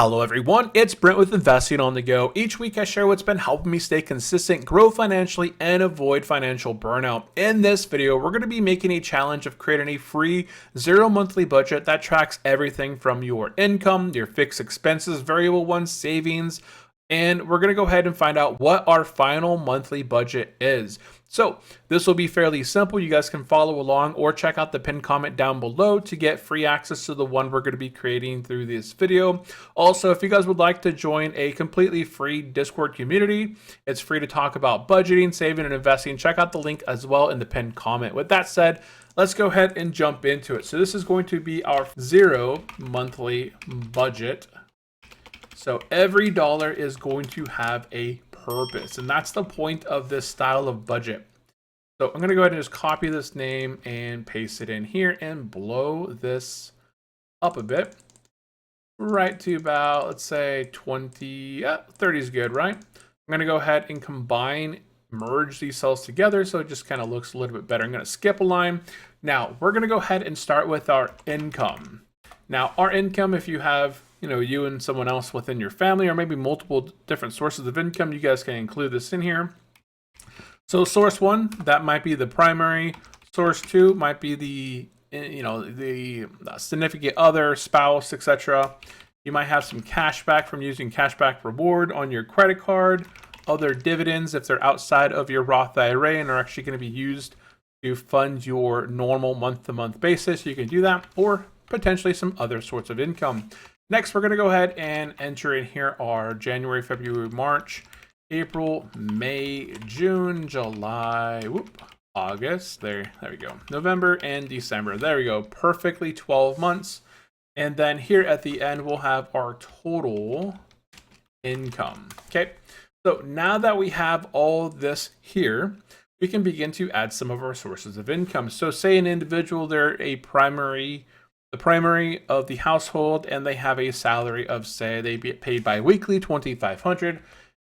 Hello everyone, it's Brent with Investing on the Go. Each week I share what's been helping me stay consistent, grow financially, and avoid financial burnout. In this video, we're going to be making a challenge of creating a free 0 monthly budget that tracks everything from your income, your fixed expenses, variable ones, savings, and we're going to go ahead and find out what our final monthly budget is. So this will be fairly simple. You guys can follow along or check out the pinned comment down below to get free access to the one we're going to be creating through this video. Also, if you guys would like to join a completely free Discord community, it's free to talk about budgeting, saving, and investing. Check out the link as well in the pinned comment. With that said, let's go ahead and jump into it. So this is going to be our 0 monthly budget. So every dollar is going to have a purpose, and that's the point of this style of budget. So I'm going to go ahead and just copy this name and paste it in here and blow this up a bit, right to about, let's say 20, 30 is good, right? I'm going to go ahead and merge these cells together so it just kind of looks a little bit better. I'm going to skip a line. Now we're going to go ahead and start with our income. Now our income, if you have you and someone else within your family, or maybe multiple different sources of income, you guys can include this in here. So source one, that might be the primary. Source two might be the significant other, spouse, etc. You might have some cash back from using cashback reward on your credit card, other dividends if they're outside of your Roth IRA and are actually going to be used to fund your normal month-to-month basis. You can do that, or potentially some other sorts of income. Next, we're going to go ahead and enter in here our January, February, March, April, May, June, July, August, there we go, November, and December. There we go, perfectly 12 months. And then here at the end, we'll have our total income. Okay, so now that we have all this here, we can begin to add some of our sources of income. So say an individual, they're the primary of the household, and they have a salary of, say, they get paid bi-weekly, $2,500,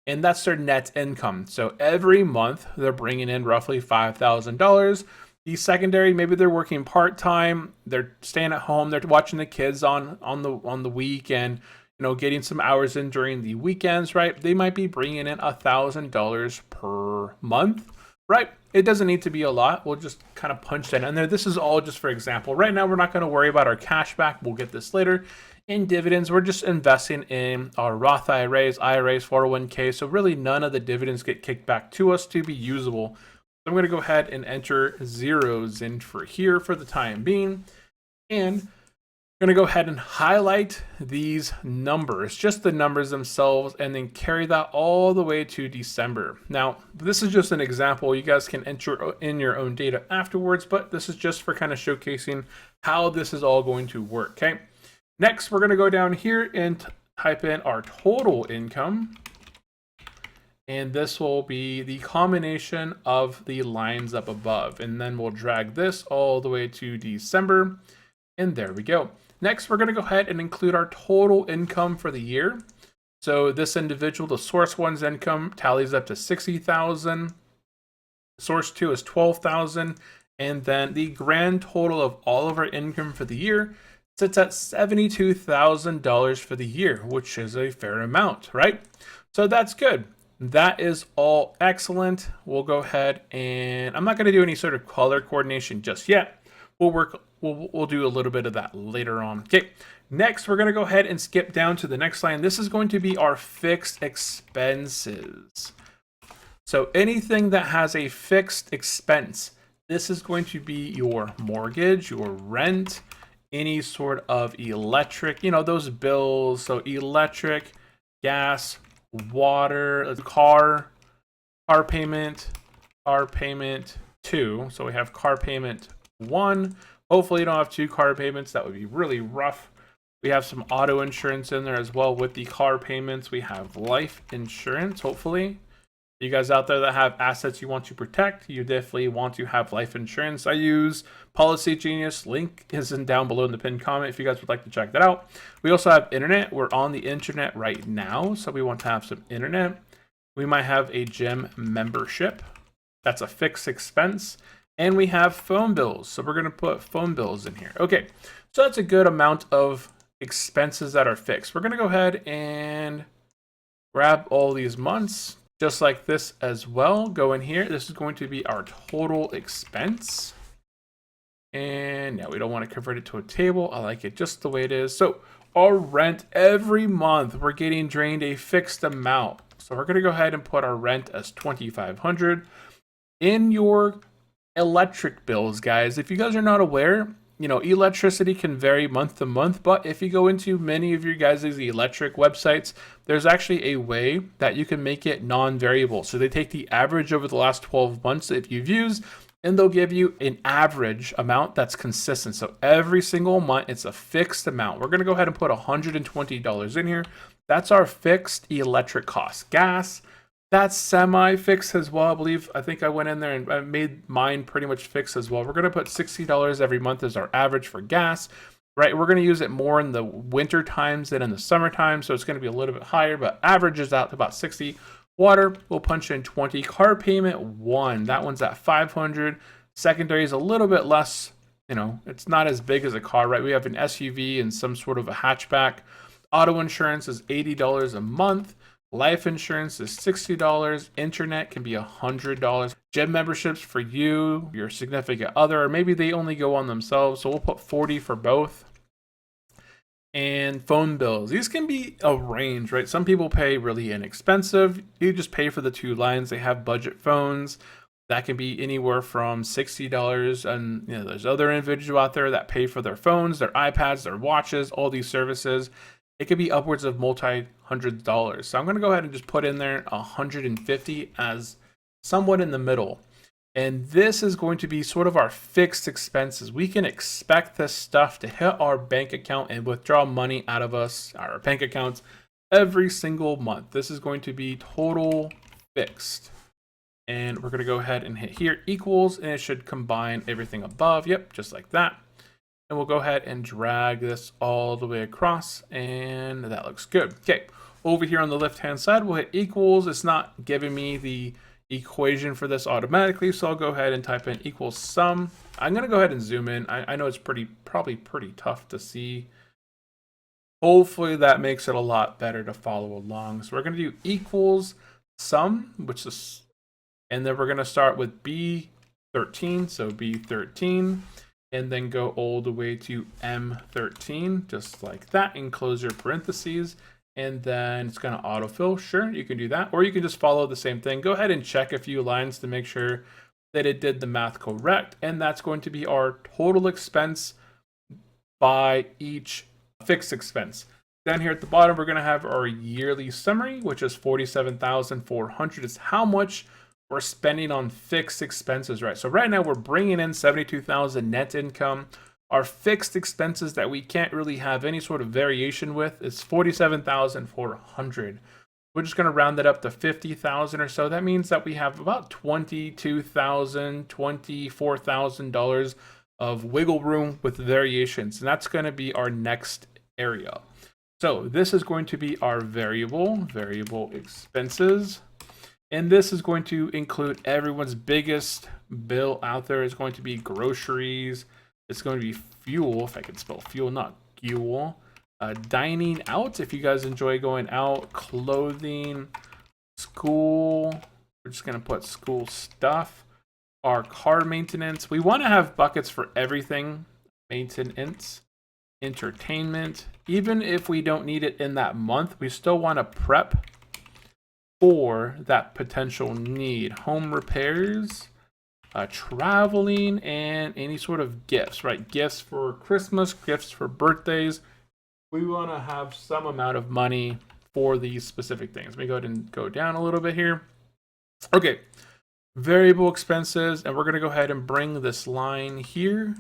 and that's their net income. So every month they're bringing in roughly $5,000. The secondary, maybe they're working part-time, they're staying at home, they're watching the kids on the week, and getting some hours in during the weekends, right? They might be bringing in $1,000 per month, right? It doesn't need to be a lot. We'll just kind of punch that in there. This is all just for example. Right now, we're not going to worry about our cash back. We'll get this later. In dividends, we're just investing in our Roth IRAs, 401k. So really none of the dividends get kicked back to us to be usable. So I'm going to go ahead and enter zeros in for here for the time being. And I'm going to go ahead and highlight these numbers, just the numbers themselves, and then carry that all the way to December. Now, this is just an example. You guys can enter in your own data afterwards, but this is just for kind of showcasing how this is all going to work, okay? Next, we're going to go down here and type in our total income. And this will be the combination of the lines up above. And then we'll drag this all the way to December. And there we go. Next, we're going to go ahead and include our total income for the year. So this individual, the source one's income tallies up to 60,000. Source two is 12,000. And then the grand total of all of our income for the year sits at $72,000 for the year, which is a fair amount, right? So that's good. That is all excellent. We'll go ahead and I'm not going to do any sort of color coordination just yet. We'll do a little bit of that later on. Okay, next we're going to go ahead and skip down to the next line. This is going to be our fixed expenses. So anything that has a fixed expense, this is going to be your mortgage, your rent, any sort of electric, those bills. So electric, gas, water, car payment, two. So we have car payment one. Hopefully you don't have two car payments. That would be really rough. We have some auto insurance in there as well with the car payments. We have life insurance. Hopefully you guys out there that have assets you want to protect, you definitely want to have life insurance. I use Policy Genius. Link is down below in the pinned comment if you guys would like to check that out. We also have internet. We're on the internet right now, so we want to have some internet. We might have a gym membership. That's a fixed expense. And we have phone bills. So we're going to put phone bills in here. Okay, so that's a good amount of expenses that are fixed. We're going to go ahead and grab all these months, just like this as well. Go in here. This is going to be our total expense. And now we don't want to convert it to a table. I like it just the way it is. So our rent every month, we're getting drained a fixed amount. So we're going to go ahead and put our rent as $2,500. In your electric bills, guys, if you guys are not aware, you know, electricity can vary month to month, but if you go into many of your guys' electric websites, there's actually a way that you can make it non-variable. So they take the average over the last 12 months that you've used, and they'll give you an average amount that's consistent. So every single month, it's a fixed amount. We're going to go ahead and put $120 in here. That's our fixed electric cost. Gas, that's semi-fixed as well, I believe. I think I went in there and I made mine pretty much fixed as well. We're going to put $60 every month as our average for gas, right? We're going to use it more in the winter times than in the summertime, so it's going to be a little bit higher, but averages out to about 60. Water, we'll punch in 20. Car payment, 1. That one's at 500. Secondary is a little bit less, you know, it's not as big as a car, right? We have an SUV and some sort of a hatchback. Auto insurance is $80 a month. Life insurance is $60. Internet can be $100. Gym memberships for you, your significant other, or maybe they only go on themselves. So we'll put 40 for both. And phone bills. These can be a range, right? Some people pay really inexpensive. You just pay for the 2 lines. They have budget phones. That can be anywhere from $60. And you know, there's other individuals out there that pay for their phones, their iPads, their watches, all these services. It could be upwards of multi-hundreds. So I'm going to go ahead and just put in there 150 as somewhat in the middle. And this is going to be sort of our fixed expenses. We can expect this stuff to hit our bank account and withdraw money out of us, our bank accounts, every single month. This is going to be total fixed. And we're going to go ahead and hit here, equals, and it should combine everything above. Yep, just like that. And we'll go ahead and drag this all the way across, and that looks good. Okay, over here on the left-hand side, we'll hit equals. It's not giving me the equation for this automatically, so I'll go ahead and type in equals sum. I'm gonna go ahead and zoom in. I know it's probably pretty tough to see. Hopefully that makes it a lot better to follow along. So we're gonna do equals sum, which is, and then we're gonna start with B13, so B13. And then go all the way to M13, just like that, and close your parentheses. And then it's going to autofill. Sure, you can do that. Or you can just follow the same thing. Go ahead and check a few lines to make sure that it did the math correct. And that's going to be our total expense by each fixed expense. Down here at the bottom, we're going to have our yearly summary, which is $47,400. It's how much we're spending on fixed expenses, right? So right now we're bringing in $72,000 net income. Our fixed expenses that we can't really have any sort of variation with is $47,400. We're just going to round it up to $50,000 or so. That means that we have about $22,000, $24,000 of wiggle room with variations, and that's going to be our next area. So this is going to be our variable expenses. And this is going to include everyone's biggest bill out there is going to be groceries. It's going to be fuel, if I can spell fuel, not fuel. Dining out, if you guys enjoy going out. Clothing, school. We're just going to put school stuff. Our car maintenance. We want to have buckets for everything. Maintenance, entertainment. Even if we don't need it in that month, we still want to prep for that potential need. Home repairs, traveling, and any sort of gifts, right? Gifts for Christmas, gifts for birthdays. We want to have some amount of money for these specific things. Let me go ahead and go down a little bit here. Okay, variable expenses, and we're going to go ahead and bring this line here,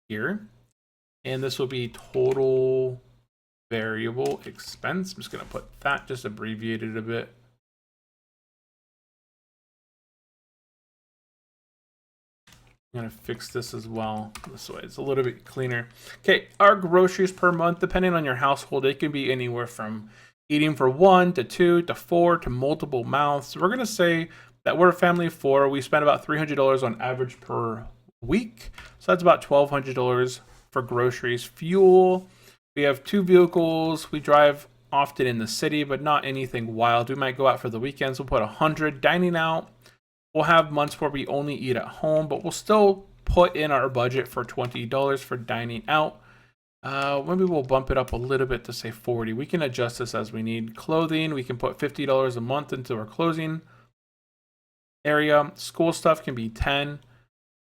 and this will be total variable expense. I'm just going to put that, just abbreviated a bit. I'm going to fix this as well this way. It's a little bit cleaner. Okay, our groceries per month, depending on your household, it can be anywhere from eating for 1 to 2 to 4 to multiple mouths. So we're going to say that we're a family of 4. We spend about $300 on average per week. So that's about $1,200 for groceries. Fuel, We have 2 vehicles. We drive often in the city, but not anything wild. We might go out for the weekends. We'll put 100. Dining out, we'll have months where we only eat at home, but we'll still put in our budget for $20 for dining out. Maybe we'll bump it up a little bit to say 40. We can adjust this as we need. Clothing, we can put $50 a month into our clothing area. School stuff can be 10.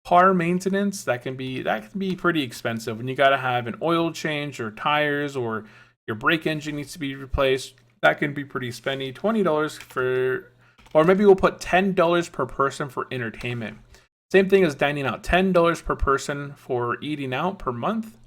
Car maintenance, that can be pretty expensive when you got to have an oil change or tires, or your brake engine needs to be replaced. That can be pretty spendy. $20 for, or maybe we'll put $10 per person for entertainment. Same thing as dining out, $10 per person for eating out per month.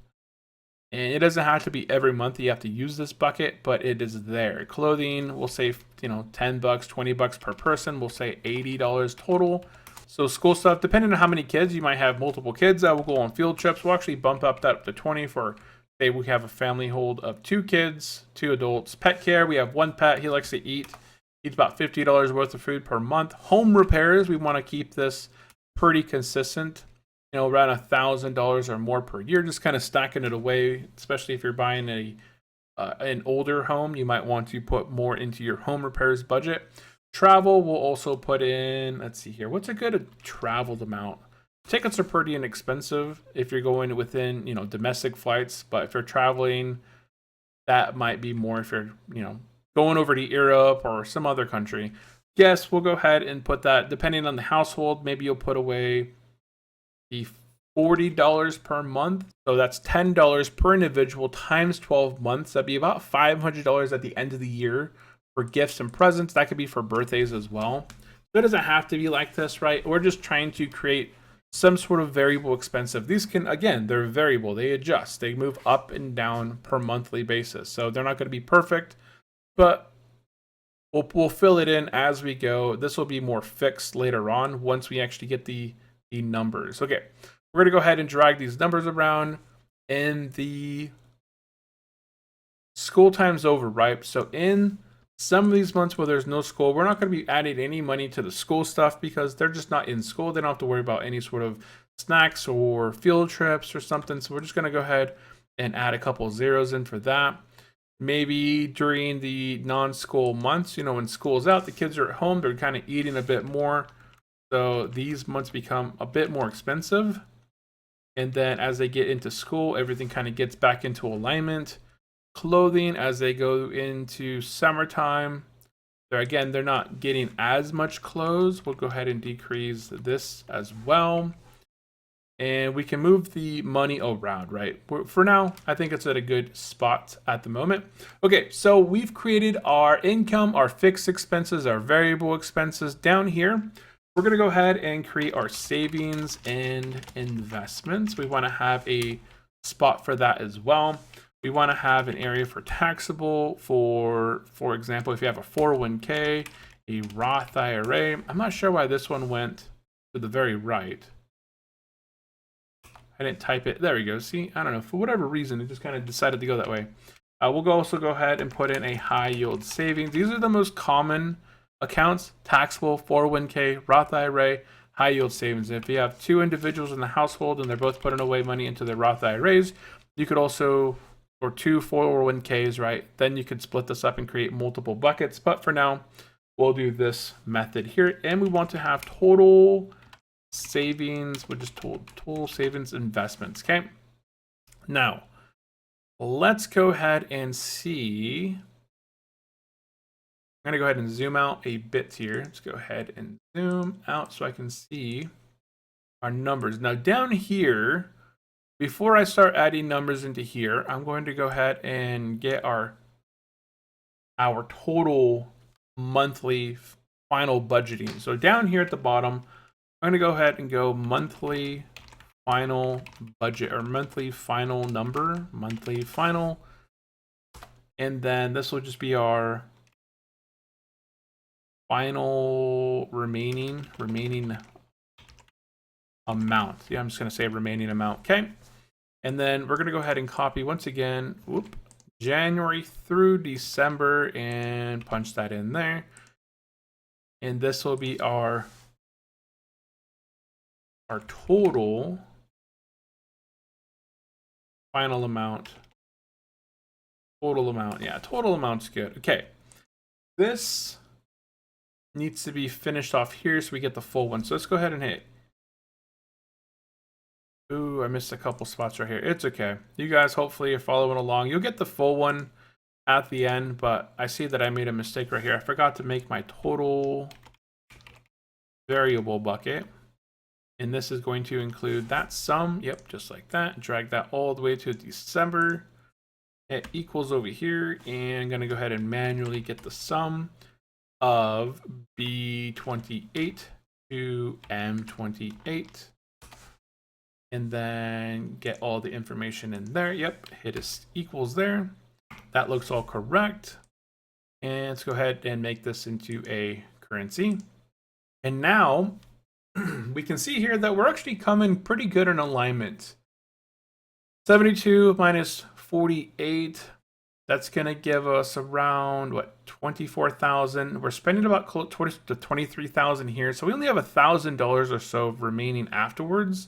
And it doesn't have to be every month you have to use this bucket, but it is there. Clothing, we'll say, $10, $20 per person. We'll say $80 total. So school stuff, depending on how many kids, you might have multiple kids that will go on field trips. We'll actually bump up that up to 20 for, say we have a family hold of 2 kids, 2 adults. Pet care, we have 1 pet. He likes to eat. Eats about $50 worth of food per month. Home repairs, we want to keep this pretty consistent. Around $1,000 or more per year, just kind of stacking it away, especially if you're buying an older home. You might want to put more into your home repairs budget. Travel, we'll also put in, let's see here, what's a good traveled amount? Tickets are pretty inexpensive if you're going within, domestic flights, but if you're traveling, that might be more if you're, going over to Europe or some other country. Yes, we'll go ahead and put that, depending on the household, maybe you'll put away the $40 per month. So that's $10 per individual times 12 months. That'd be about $500 at the end of the year for gifts and presents. That could be for birthdays as well. So it doesn't have to be like this, right? We're just trying to create some sort of variable expensive. These can, again, they're variable. They adjust. They move up and down per monthly basis. So they're not going to be perfect, but we'll fill it in as we go. This will be more fixed later on once we actually get the numbers. Okay, we're going to go ahead and drag these numbers around. In the school time's over, right? So in some of these months where there's no school, we're not going to be adding any money to the school stuff because they're just not in school. They don't have to worry about any sort of snacks or field trips or something. So we're just going to go ahead and add a couple zeros in for that. Maybe during the non-school months, when school's out, the kids are at home, they're kind of eating a bit more. So these months become a bit more expensive. And then as they get into school, everything kind of gets back into alignment. Clothing, as they go into summertime, they're not getting as much clothes. We'll go ahead and decrease this as well. And we can move the money around, right? For now, I think it's at a good spot at the moment. Okay, so we've created our income, our fixed expenses, our variable expenses down here. We're going to go ahead and create our savings and investments. We want to have a spot for that as well. We want to have an area for taxable for example, if you have a 401k, a Roth IRA. I'm not sure why this one went to the very right. I didn't type it. There we go. See, I don't know. For whatever reason, it just kind of decided to go that way. We'll also go ahead and put in a high yield savings. These are the most common accounts: taxable, 401k, Roth IRA, high yield savings. And if you have 2 individuals in the household and they're both putting away money into their Roth IRAs, you could also, or 2 401ks, right? Then you could split this up and create multiple buckets. But for now, we'll do this method here. And we want to have total savings, which is total savings investments. Okay. Now, let's go ahead and see. I'm going to go ahead and zoom out a bit here. Let's go ahead and zoom out so I can see our numbers. Now down here, before I start adding numbers into here, I'm going to go ahead and get our total monthly final budgeting. So down here at the bottom, I'm going to go ahead and go monthly final budget, or monthly final number, monthly final. And then this will just be our final remaining amount. Yeah, I'm just going to say remaining amount. Okay. And then we're going to go ahead and copy once again, January through December, and punch that in there. And this will be our total final amount Total amount. Yeah, total amount's good. Okay. This needs to be finished off here so we get the full one. So let's go ahead and hit. Ooh, I missed a couple spots right here. It's okay. You guys hopefully are following along. You'll get the full one at the end, but I see that I made a mistake right here. I forgot to make my total variable bucket. And this is going to include that sum. Yep, just like that. Drag that all the way to December. It equals over here. And I'm going to go ahead and manually get the sum of B28 to M28. And then get all the information in there. Yep, hit equals there. That looks all correct. And let's go ahead and make this into a currency. And now we can see here that we're actually coming pretty good in alignment. 72 minus 48. That's going to give us around, what, 24,000. We're spending about close to 23,000 here. So we only have $1,000 or so remaining afterwards.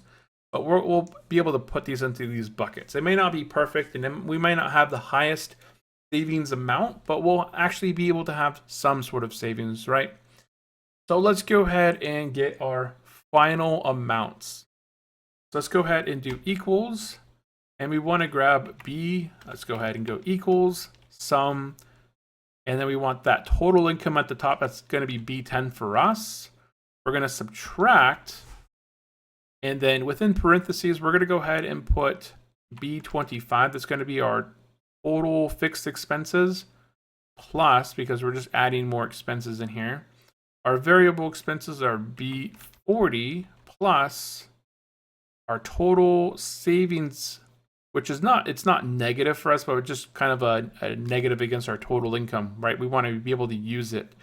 But we'll be able to put these into these buckets. It may not be perfect, and we might not have the highest savings amount, but we'll actually be able to have some sort of savings, right? So let's go ahead and get our final amounts. So let's go ahead and do equals. And we want to grab B. Let's go ahead and go equals, sum. And then we want that total income at the top. That's going to be B10 for us. We're going to subtract. And then within parentheses, we're going to go ahead and put B25. That's going to be our total fixed expenses plus, because we're just adding more expenses in here. Our variable expenses are B40 plus our total savings, which is it's not negative for us, but it's just kind of a negative against our total income, right? We want to be able to use it.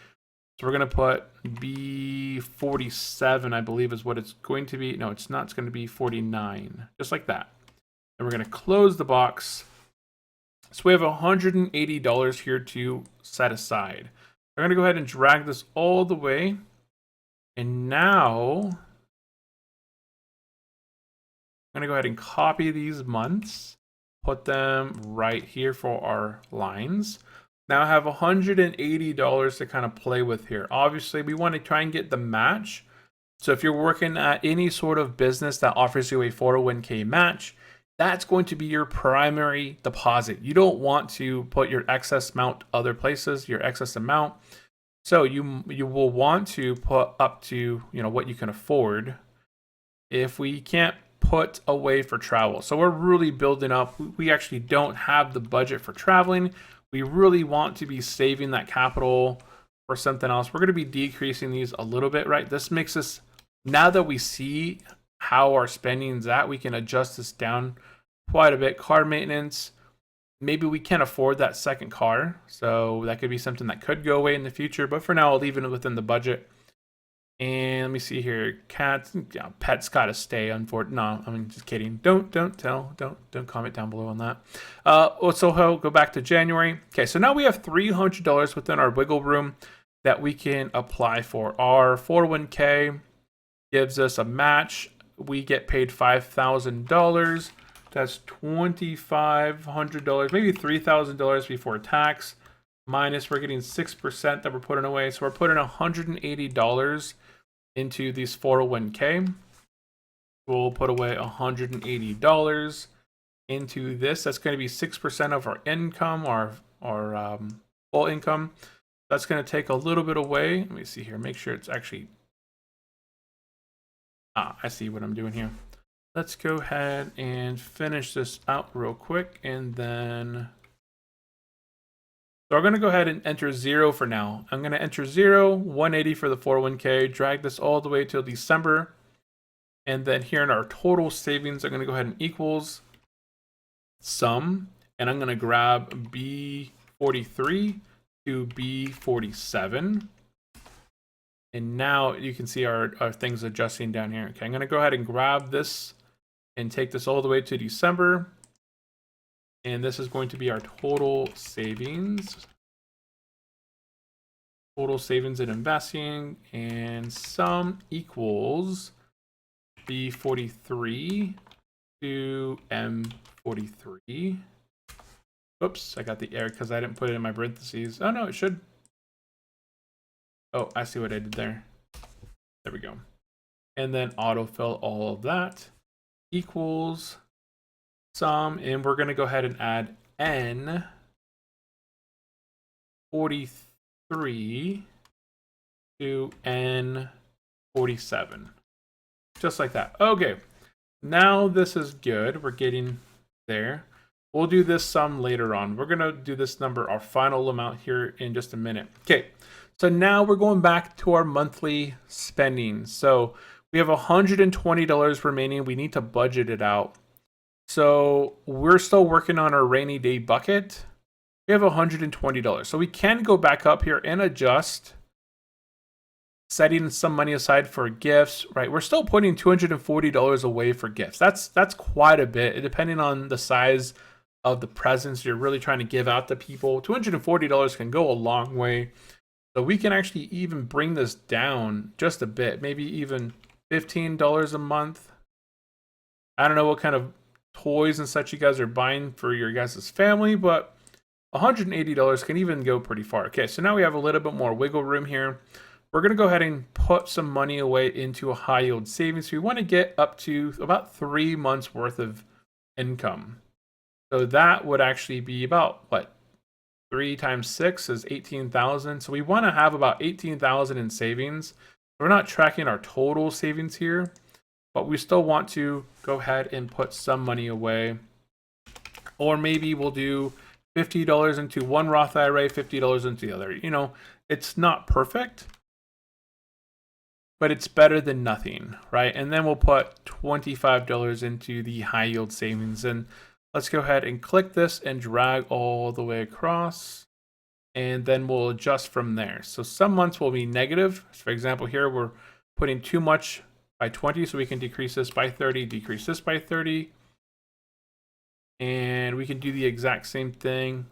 So we're going to put B47, I believe is what it's going to be. No, it's not. It's going to be 49, just like that. And we're going to close the box. So we have $180 here to set aside. I'm going to go ahead and drag this all the way. And now I'm going to go ahead and copy these months, put them right here for our lines. Now I have $180 to kind of play with here. Obviously, we want to try and get the match. So if you're working at any sort of business that offers you a 401k match, that's going to be your primary deposit. You don't want to put your excess amount other places, your excess amount. So you will want to put up to, what you can afford. If we can't put away for travel. So we're really building up. We actually don't have the budget for traveling. We really want to be saving that capital for something else. We're going to be decreasing these a little bit, right? This makes us, now that we see how our spending is at, we can adjust this down quite a bit. Car maintenance, maybe we can't afford that second car. So that could be something that could go away in the future. But for now, I'll leave it within the budget. And let me see here. Cats, pets gotta stay. Unfortunately, no, I'm just kidding. Don't comment down below on that. So I'll go back to January. Okay, so now we have $300 within our wiggle room that we can apply for. Our 401k gives us a match. We get paid $5,000. That's $2,500, maybe $3,000 before tax. Minus, we're getting 6% that we're putting away. So we're putting $180 into these 401k. We'll put away $180 into this. That's going to be 6% of our income, our full income. That's going to take a little bit away. Let me see here. Make sure it's actually... I see what I'm doing here. Let's go ahead and finish this out real quick, and then... So we're going to go ahead and enter 0 for now. I'm going to enter 0, 180 for the 401k, drag this all the way till December. And then here in our total savings, I'm going to go ahead and equals sum. And I'm going to grab B43 to B47. And now you can see our things adjusting down here. Okay, I'm going to go ahead and grab this and take this all the way to December. And this is going to be our total savings. Total savings and investing. And sum equals B43 to M43. Go Oops, I got the error because I didn't put it in my parentheses. Oh no, it should. Oh, I see what I did there. There we go. And then autofill all of that equals sum, and we're going to go ahead and add n 43 to n 47. Just like that. Okay, now this is good. We're getting there. We'll do this sum later on. We're going to do this number, our final amount here in just a minute. Okay, so now we're going back to our monthly spending. So we have $120 remaining. We need to budget it out. So we're still working on our rainy day bucket. We have $120. So we can go back up here and adjust, setting some money aside for gifts, right? We're still putting $240 away for gifts. That's quite a bit, depending on the size of the presents you're really trying to give out to people. $240 can go a long way. So we can actually even bring this down just a bit, maybe even $15 a month. I don't know what kind of toys and such you guys are buying for your guys' family, but $180 can even go pretty far. Okay, so now we have a little bit more wiggle room here. We're going to go ahead and put some money away into a high yield savings. We want to get up to about 3 months worth of income. So that would actually be about, what, 3 times 6 is 18,000. So we want to have about 18,000 in savings. We're not tracking our total savings here, but we still want to go ahead and put some money away. Or maybe we'll do $50 into one Roth IRA, $50 into the other. You know, it's not perfect, but it's better than nothing, right? And then we'll put $25 into the high yield savings. And let's go ahead and click this and drag all the way across. And then we'll adjust from there. So some months will be negative. So for example, here we're putting too much by 20, so we can decrease this by 30, decrease this by 30. And we can do the exact same thing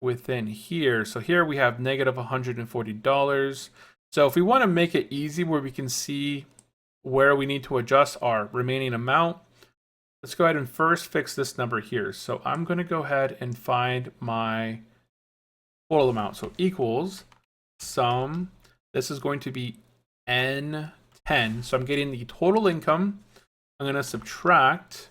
within here. So here we have negative $140. So if we want to make it easy where we can see where we need to adjust our remaining amount, let's go ahead and first fix this number here. So I'm going to go ahead and find my total amount. So equals sum. This is going to be N10. So I'm getting the total income. I'm going to subtract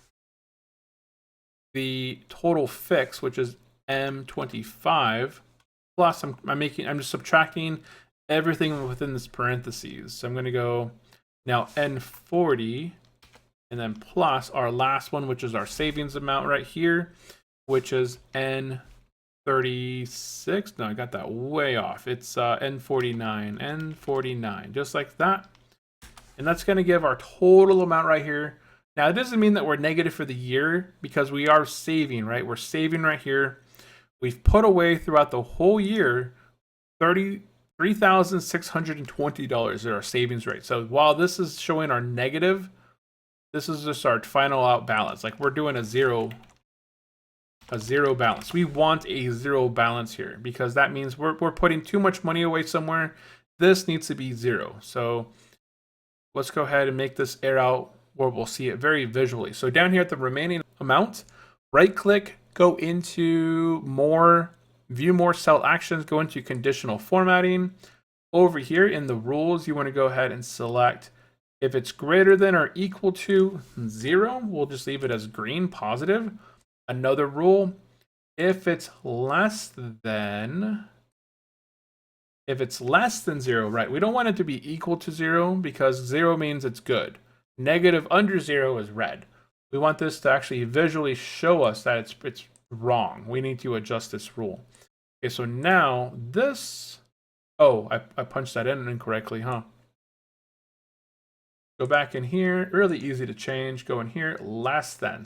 the total fix, which is M25, plus I'm just subtracting everything within this parentheses. So I'm going to go now N40, and then plus our last one, which is our savings amount right here, which is N36. No, I got that way off. It's N49, just like that. And that's going to give our total amount right here. Now, it doesn't mean that we're negative for the year because we are saving, right? We're saving right here. We've put away throughout the whole year $3,620 at our savings rate. So while this is showing our negative, this is just our final out balance. Like we're doing a zero balance. We want a zero balance here because that means we're putting too much money away somewhere. This needs to be zero. So let's go ahead and make this air out where we'll see it very visually. So down here at the remaining amount, right click, go into more, view more cell actions, go into conditional formatting. Over here in the rules, you want to go ahead and select if it's greater than or equal to 0, we'll just leave it as green, positive. Another rule, if it's less than 0, right? We don't want it to be equal to 0 because 0 means it's good. Negative under 0 is red. We want this to actually visually show us that it's wrong. We need to adjust this rule. Okay, so now this, oh, I punched that in incorrectly, huh? Go back in here, really easy to change. Go in here, less than,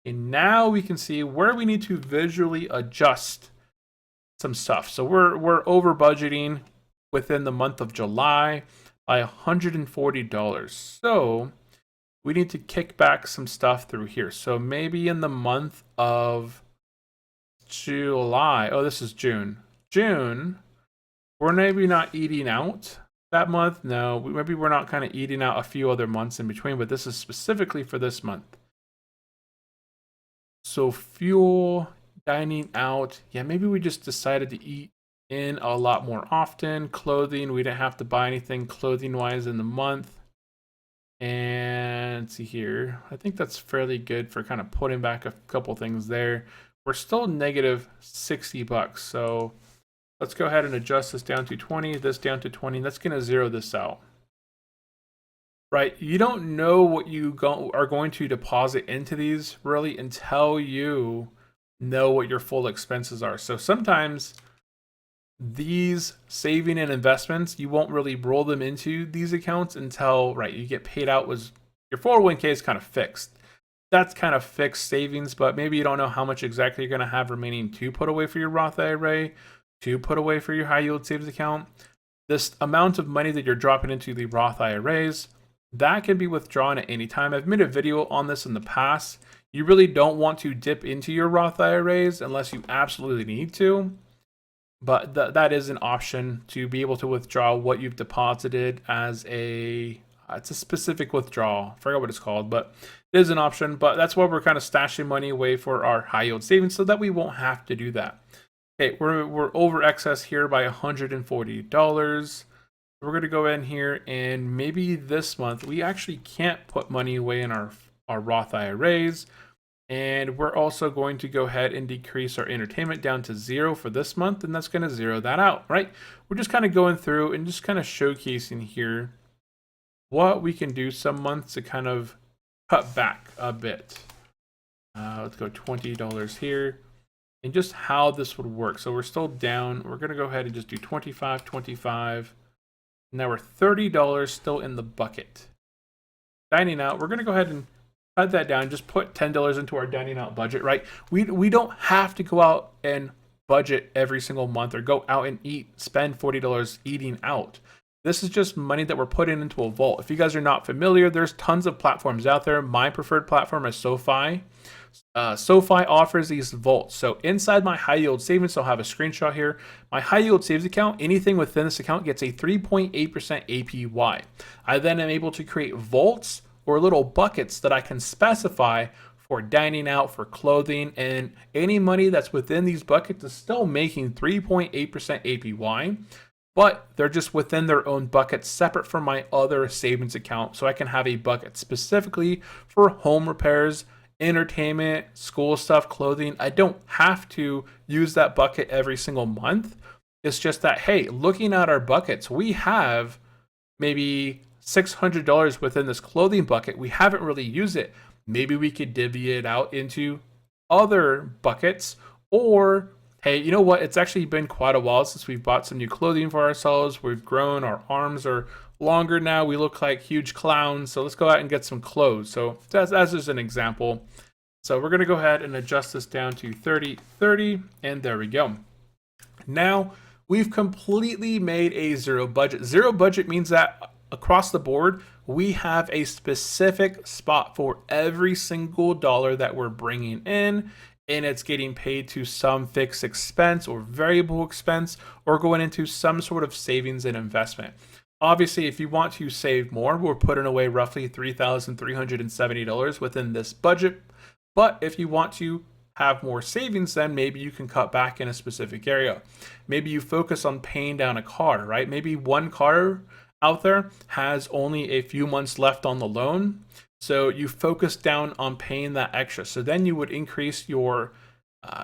and now we can see where we need to visually adjust some stuff. So we're over budgeting within the month of July by $140. So we need to kick back some stuff through here. So maybe in the month of July, oh, this is June. June, we're maybe not eating out that month. No, maybe we're not kind of eating out a few other months in between, but this is specifically for this month. So fuel, dining out. Yeah, maybe we just decided to eat in a lot more often. Clothing, we didn't have to buy anything clothing wise in the month. And let's see here. I think that's fairly good for kind of putting back a couple things there. We're still negative 60 bucks. So let's go ahead and adjust this down to 20, this down to 20. That's going to zero this out. Right? You don't know what you are going to deposit into these really until you know what your full expenses are. So sometimes these saving and investments, you won't really roll them into these accounts until, right, you get paid out. Was your 401k is kind of fixed. That's kind of fixed savings, but maybe you don't know how much exactly you're going to have remaining to put away for your Roth IRA, to put away for your high yield savings account. This amount of money that you're dropping into the Roth IRAs, that can be withdrawn at any time. I've made a video on this in the past. You really don't want to dip into your Roth IRAs unless you absolutely need to. But that is an option to be able to withdraw what you've deposited as it's a specific withdrawal. I forgot what it's called, but it is an option. But that's why we're kind of stashing money away for our high yield savings so that we won't have to do that. Okay, we're over excess here by $140. We're going to go in here and maybe this month we actually can't put money away in our Roth IRAs. And we're also going to go ahead and decrease our entertainment down to 0 for this month, and that's going to zero that out, right? We're just kind of going through and just kind of showcasing here what we can do some months to kind of cut back a bit. Let's go $20 here, and just how this would work. So we're still down. We're going to go ahead and just do 25, 25. Now we're $30 still in the bucket. Dining out, we're going to go ahead and cut that down. Just put $10 into our dining out budget, right? We don't have to go out and budget every single month or go out and spend $40 eating out. This is just money that we're putting into a vault. If you guys are not familiar, there's tons of platforms out there. My preferred platform is SoFi. SoFi offers these vaults. So inside my high yield savings, I'll have a screenshot here. My high yield savings account, anything within this account gets a 3.8% APY. I then am able to create vaults or little buckets that I can specify for dining out, for clothing, and any money that's within these buckets is still making 3.8% APY, but they're just within their own bucket separate from my other savings account. So I can have a bucket specifically for home repairs, entertainment, school stuff, clothing. I don't have to use that bucket every single month. It's just that, hey, looking at our buckets, we have maybe $600 within this clothing bucket. We haven't really used it. Maybe we could divvy it out into other buckets, or hey, you know what? It's actually been quite a while since we've bought some new clothing for ourselves. We've grown, our arms are longer now. We look like huge clowns. So let's go out and get some clothes. So as just an example. So we're going to go ahead and adjust this down to 30, 30, and there we go. Now we've completely made a zero budget. Zero budget means that across the board, we have a specific spot for every single dollar that we're bringing in, and it's getting paid to some fixed expense or variable expense or going into some sort of savings and investment. Obviously, if you want to save more, we're putting away roughly $3,370 within this budget. But if you want to have more savings, then maybe you can cut back in a specific area. Maybe you focus on paying down a car, right? Maybe one car out there has only a few months left on the loan. So you focus down on paying that extra. So then you would increase your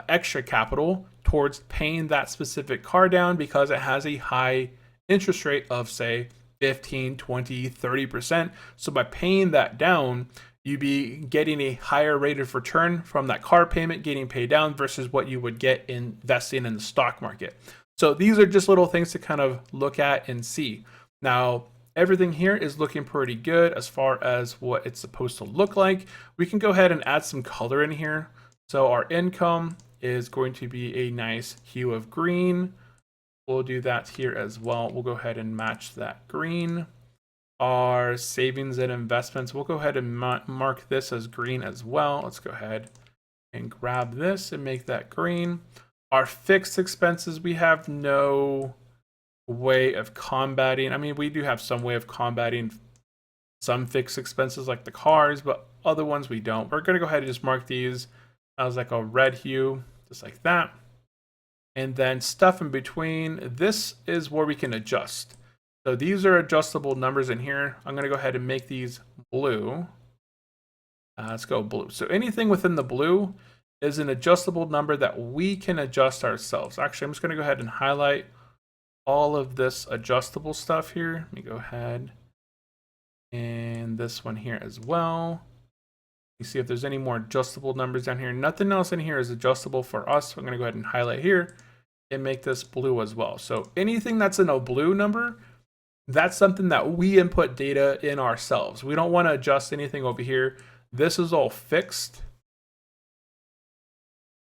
extra capital towards paying that specific car down because it has a high interest rate of say 15, 20, 30%. So by paying that down, you'd be getting a higher rate of return from that car payment getting paid down versus what you would get investing in the stock market. So these are just little things to kind of look at and see. Now, everything here is looking pretty good as far as what it's supposed to look like. We can go ahead and add some color in here. So our income is going to be a nice hue of green. We'll do that here as well. We'll go ahead and match that green. Our savings and investments, we'll go ahead and mark this as green as well. Let's go ahead and grab this and make that green. Our fixed expenses, we have no way of combating. I mean, we do have some way of combating some fixed expenses like the cars, but other ones we don't. We're going to go ahead and just mark these as like a red hue, just like that. And then stuff in between, this is where we can adjust. So these are adjustable numbers in here. I'm going to go ahead and make these blue. Let's go blue. So anything within the blue is an adjustable number that we can adjust ourselves. Actually, I'm just going to go ahead and highlight all of this adjustable stuff here. Let me go ahead and this one here as well. You see if there's any more adjustable numbers down here. Nothing else in here is adjustable for us. So I'm going to go ahead and highlight here and make this blue as well. So anything that's in a blue number, that's something that we input data in ourselves. We don't want to adjust anything over here. This is all fixed.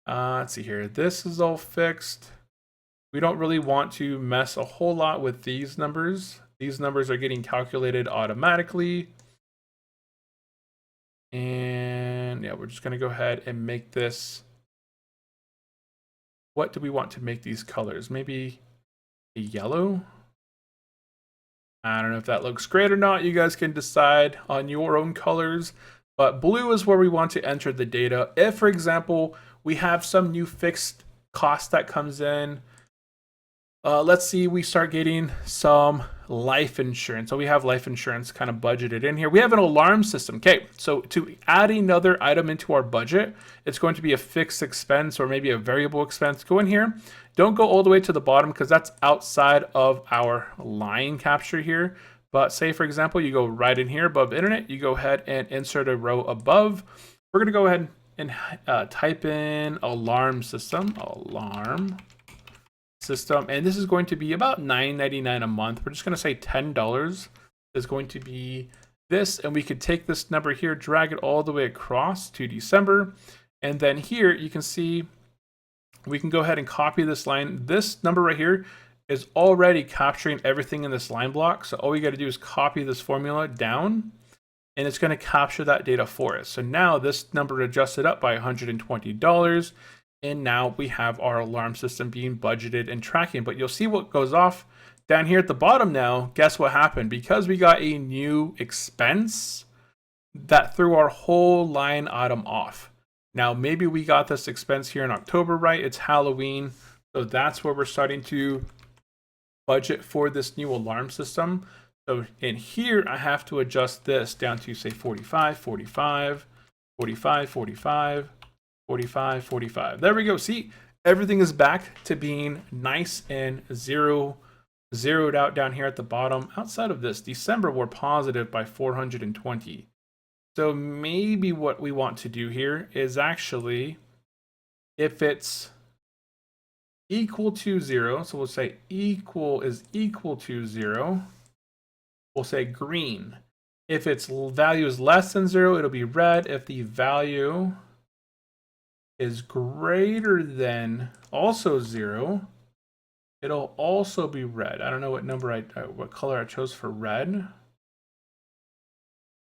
Let's see here. This is all fixed. We don't really want to mess a whole lot with these numbers. These numbers are getting calculated automatically. And yeah, we're just going to go ahead and make this. What do we want to make these colors? Maybe a yellow? I don't know if that looks great or not. You guys can decide on your own colors. But blue is where we want to enter the data. If, for example, we have some new fixed cost that comes in, let's see, we start getting some life insurance. So we have life insurance kind of budgeted in here. We have an alarm system. Okay, so to add another item into our budget, it's going to be a fixed expense or maybe a variable expense. Go in here. Don't go all the way to the bottom because that's outside of our line capture here. But say, for example, you go right in here above internet, you go ahead and insert a row above. We're going to go ahead and type in alarm system, and this is going to be about $9.99 a month. We're just going to say $10 is going to be this, and we could take this number here, drag it all the way across to December, and then here you can see we can go ahead and copy this line. This number right here is already capturing everything in this line block, so all we got to do is copy this formula down, and it's going to capture that data for us. So now this number adjusted up by $120. And now we have our alarm system being budgeted and tracking. But you'll see what goes off down here at the bottom now. Guess what happened? Because we got a new expense, that threw our whole line item off. Now, maybe we got this expense here in October, right? It's Halloween. So that's where we're starting to budget for this new alarm system. So in here, I have to adjust this down to, say, 45, 45, 45, 45. 45, 45. There we go. See, everything is back to being nice and zeroed out down here at the bottom. Outside of this, December, we're positive by 420. So maybe what we want to do here is actually, if it's equal to 0, so we'll say equal is equal to 0, we'll say green. If its value is less than 0, it'll be red. If the value is greater than also 0, it'll also be red. I don't know what number what color I chose for red.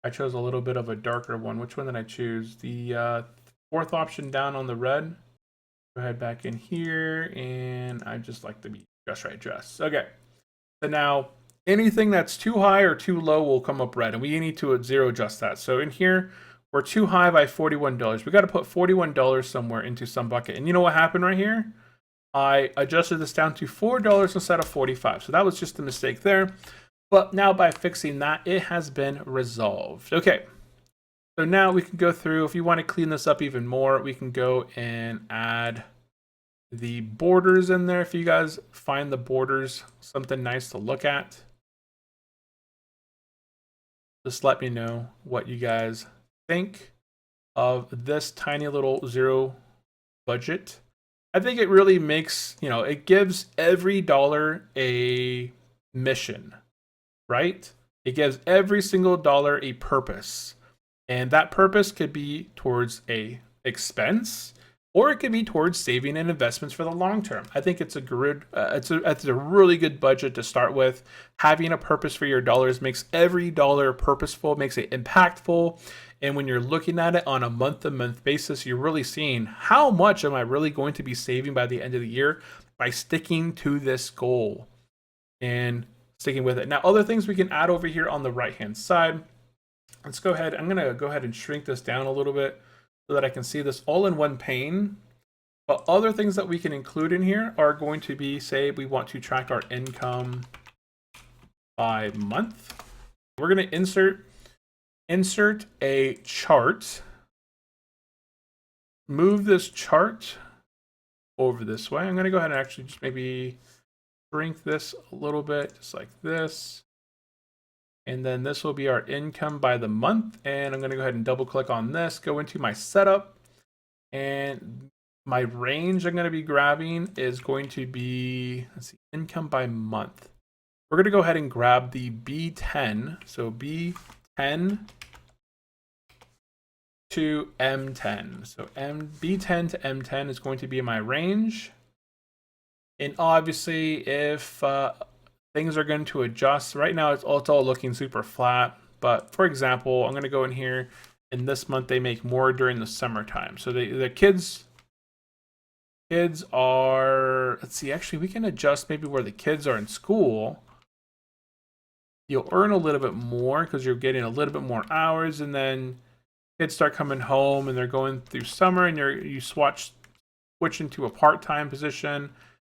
I chose a little bit of a darker one. Which one did I choose? The fourth option down on the red. Go ahead back in here, and I just like to be just right dress. Okay, so now anything that's too high or too low will come up red, and we need to zero adjust that. So in here, we're too high by $41. We got to put $41 somewhere into some bucket. And you know what happened right here? I adjusted this down to $4 instead of 45. So that was just a mistake there. But now by fixing that, it has been resolved. Okay. So now we can go through, if you want to clean this up even more, we can go and add the borders in there. If you guys find the borders something nice to look at, just let me know what you guys think of this tiny little zero budget. I think it really makes, it gives every dollar a mission, right? It gives every single dollar a purpose. And that purpose could be towards a expense, or it could be towards saving and investments for the long term. I think it's a good, it's a really good budget to start with. Having a purpose for your dollars makes every dollar purposeful, makes it impactful. And when you're looking at it on a month-to-month basis, you're really seeing how much am I really going to be saving by the end of the year by sticking to this goal and sticking with it. Now, other things we can add over here on the right-hand side. Let's go ahead. I'm going to go ahead and shrink this down a little bit so that I can see this all in one pane. But other things that we can include in here are going to be, say we want to track our income by month. We're going to insert a chart. Move this chart over this way. I'm going to go ahead and actually just maybe shrink this a little bit, just like this. And then this will be our income by the month. And I'm going to go ahead and double click on this, go into my setup, and my range I'm going to be grabbing is going to be, let's see, income by month. We're going to go ahead and grab the B10. So B10 to M10. So B10 to M10 is going to be my range. And obviously, if things are going to adjust, right now it's all looking super flat. But for example, I'm going to go in here, and this month they make more during the summertime. So the kids are, let's see, actually we can adjust maybe where the kids are in school. You'll earn a little bit more because you're getting a little bit more hours, and then kids start coming home and they're going through summer, and you switch into a part-time position.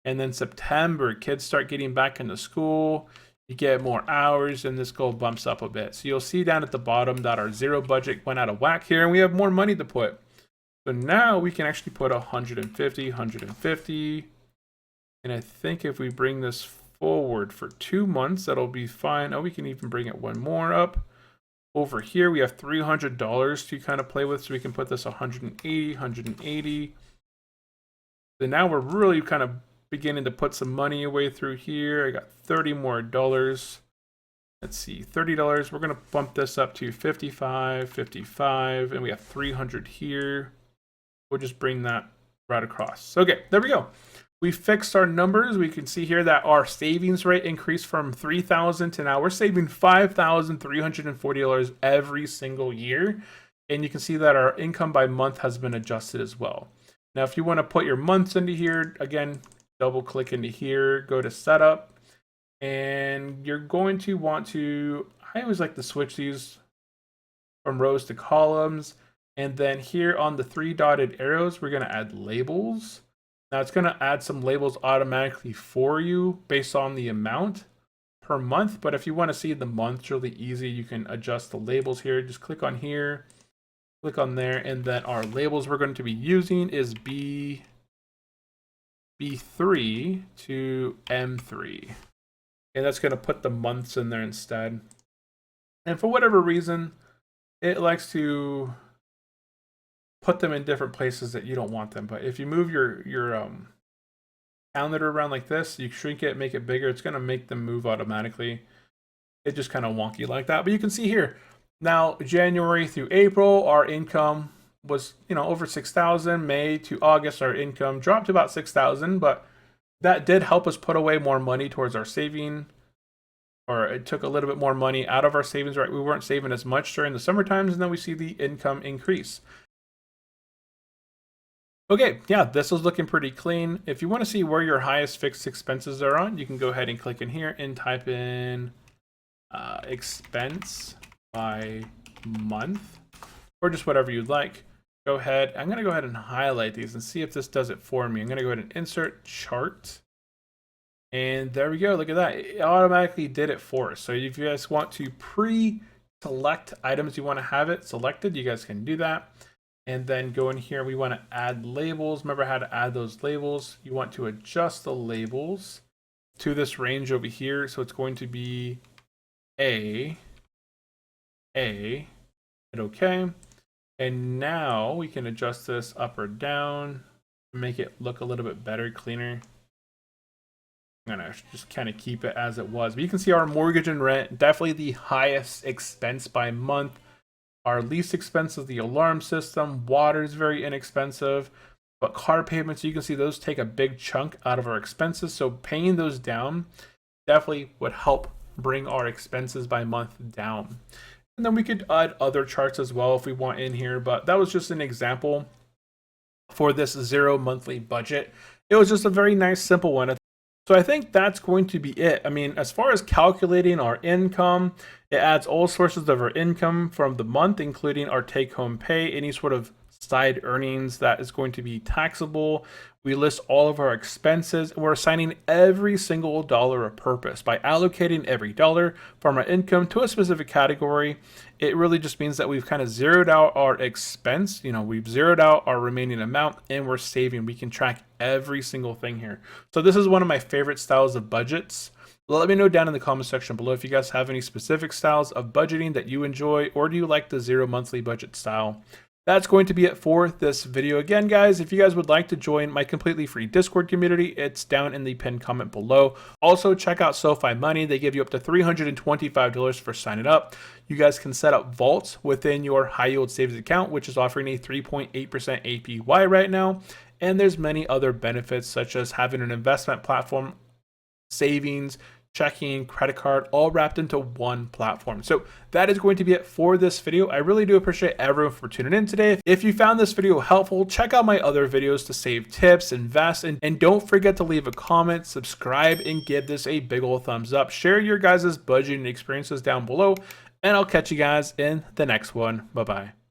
And then September, kids start getting back into school, you get more hours, and this goal bumps up a bit. So you'll see down at the bottom that our zero budget went out of whack here, and we have more money to put. So now we can actually put 150, 150. And I think if we bring this forward for 2 months, that'll be fine. Oh, we can even bring it one more up. Over here, we have $300 to kind of play with. So we can put this 180, 180. So now we're really kind of beginning to put some money away through here. I got $30 more. Let's see, $30. We're going to bump this up to 55, 55, and we have 300 here. We'll just bring that right across. Okay, there we go. We fixed our numbers. We can see here that our savings rate increased from $3,000 to now we're saving $5,340 every single year. And you can see that our income by month has been adjusted as well. Now, if you want to put your months into here, again, double click into here, go to setup, and you're going to want to, I always like to switch these from rows to columns. And then here on the 3 dotted arrows, we're going to add labels. Now it's going to add some labels automatically for you based on the amount per month. But if you want to see the month really easy, you can adjust the labels here. Just click on here, click on there, and then our labels we're going to be using is B3 to M3. And that's going to put the months in there instead. And for whatever reason, it likes to put them in different places that you don't want them. But if you move your calendar around like this, you shrink it, make it bigger, it's going to make them move automatically. It's just kind of wonky like that. But you can see here, now January through April, our income was, over 6,000. May to August, our income dropped to about 6,000, but that did help us put away more money towards our saving, or it took a little bit more money out of our savings, right? We weren't saving as much during the summer times, and then we see the income increase. Okay, yeah, this is looking pretty clean. If you want to see where your highest fixed expenses are on, you can go ahead and click in here and type in expense by month, or just whatever you'd like. Go ahead. I'm going to go ahead and highlight these and see if this does it for me. I'm going to go ahead and insert chart. And there we go. Look at that. It automatically did it for us. So if you guys want to pre-select items you want to have it selected, you guys can do that. And then go in here, we want to add labels. Remember how to add those labels. You want to adjust the labels to this range over here. So it's going to be A, hit OK. And now we can adjust this up or down to make it look a little bit better, cleaner. I'm going to just kind of keep it as it was. But you can see our mortgage and rent, definitely the highest expense by month. Our least expense is the alarm system. Water is very inexpensive, but car payments, you can see those take a big chunk out of our expenses. So paying those down definitely would help bring our expenses by month down. And then we could add other charts as well if we want in here, but that was just an example for this 0 monthly budget. It was just a very nice, simple one. So I think that's going to be it. I mean, as far as calculating our income, it adds all sources of our income from the month, including our take-home pay, any sort of side earnings that is going to be taxable. We list all of our expenses, and we're assigning every single dollar a purpose. By allocating every dollar from our income to a specific category, it really just means that we've kind of zeroed out our expense. We've zeroed out our remaining amount, and we're saving. We can track every single thing here. So this is one of my favorite styles of budgets. Let me know down in the comment section below if you guys have any specific styles of budgeting that you enjoy, or do you like the 0 monthly budget style? That's going to be it for this video. Again, guys, if you guys would like to join my completely free Discord community, it's down in the pinned comment below. Also, check out SoFi Money. They give you up to $325 for signing up. You guys can set up vaults within your high yield savings account, which is offering a 3.8% APY right now. And there's many other benefits, such as having an investment platform, savings, checking, credit card, all wrapped into one platform. So that is going to be it for this video. I really do appreciate everyone for tuning in today. If you found this video helpful, check out my other videos to save tips, invest, and don't forget to leave a comment, subscribe, and give this a big ol' thumbs up. Share your guys' budgeting experiences down below, and I'll catch you guys in the next one. Bye-bye.